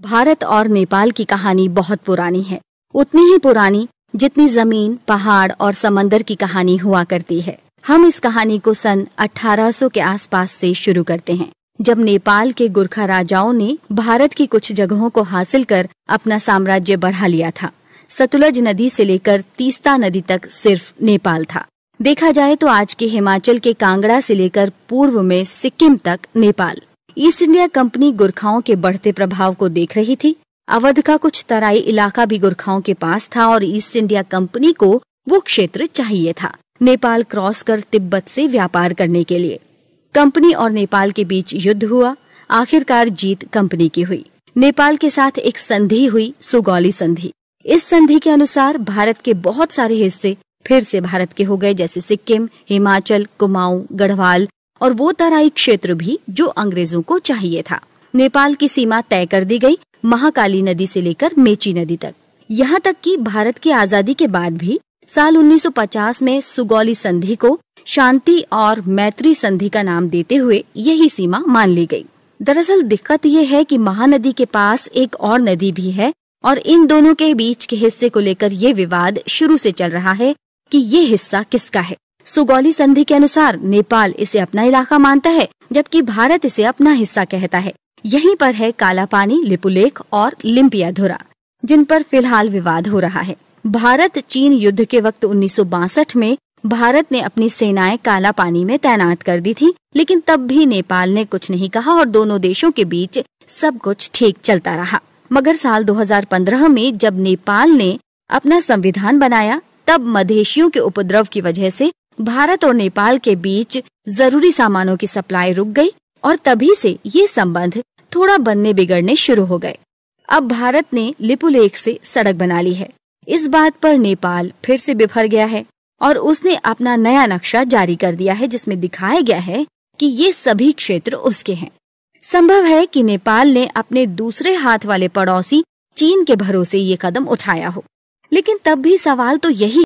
भारत और नेपाल की कहानी बहुत पुरानी है, उतनी ही पुरानी जितनी जमीन, पहाड़ और समंदर की कहानी हुआ करती है। हम इस कहानी को सन 1800 के आसपास से शुरू करते हैं, जब नेपाल के गुरखा राजाओं ने भारत की कुछ जगहों को हासिल कर अपना साम्राज्य बढ़ा लिया था। सतलुज नदी से लेकर तीस्ता नदी तक सिर्फ नेपाल था। देखा जाए तो आज के हिमाचल के कांगड़ा से लेकर पूर्व में सिक्किम तक नेपाल। ईस्ट इंडिया कंपनी गुरखाओं के बढ़ते प्रभाव को देख रही थी। अवध का कुछ तराई इलाका भी गुरखाओं के पास था और ईस्ट इंडिया कंपनी को वो क्षेत्र चाहिए था नेपाल क्रॉस कर तिब्बत से व्यापार करने के लिए। कंपनी और नेपाल के बीच युद्ध हुआ। आखिरकार जीत कंपनी की हुई। नेपाल के साथ एक संधि हुई, सुगौली संधि। इस संधि के अनुसार भारत के बहुत सारे हिस्से फिर से भारत के हो गए, जैसे सिक्किम, हिमाचल, कुमाऊं, गढ़वाल और वो तराई क्षेत्र भी जो अंग्रेजों को चाहिए था। नेपाल की सीमा तय कर दी गई, महाकाली नदी से लेकर मेची नदी तक। यहाँ तक कि भारत की आजादी के बाद भी साल 1950 में सुगौली संधि को शांति और मैत्री संधि का नाम देते हुए यही सीमा मान ली गई। दरअसल दिक्कत ये है कि महानदी के पास एक और नदी भी है और इन दोनों के बीच के हिस्से को लेकर ये विवाद शुरू से चल रहा है कि ये हिस्सा किसका है। सुगौली संधि के अनुसार नेपाल इसे अपना इलाका मानता है, जबकि भारत इसे अपना हिस्सा कहता है। यहीं पर है काला पानी, लिपुलेख और लिम्पियाधुरा, जिन पर फिलहाल विवाद हो रहा है। भारत चीन युद्ध के वक्त 1962 में भारत ने अपनी सेनाएं काला पानी में तैनात कर दी थी, लेकिन तब भी नेपाल ने कुछ नहीं कहा और दोनों देशों के बीच सब कुछ ठीक चलता रहा। मगर साल 2015 में जब नेपाल ने अपना संविधान बनाया, तब मधेशियों के उपद्रव की वजह से भारत और नेपाल के बीच जरूरी सामानों की सप्लाई रुक गई और तभी से ये संबंध थोड़ा बनने बिगड़ने शुरू हो गए। अब भारत ने लिपुलेख से सड़क बना ली है। इस बात पर नेपाल फिर से बिफर गया है और उसने अपना नया नक्शा जारी कर दिया है, जिसमें दिखाया गया है कि ये सभी क्षेत्र उसके हैं। संभव है कि नेपाल ने अपने दूसरे हाथ वाले पड़ोसी चीन के भरोसे ये कदम उठाया हो, लेकिन तब भी सवाल तो यही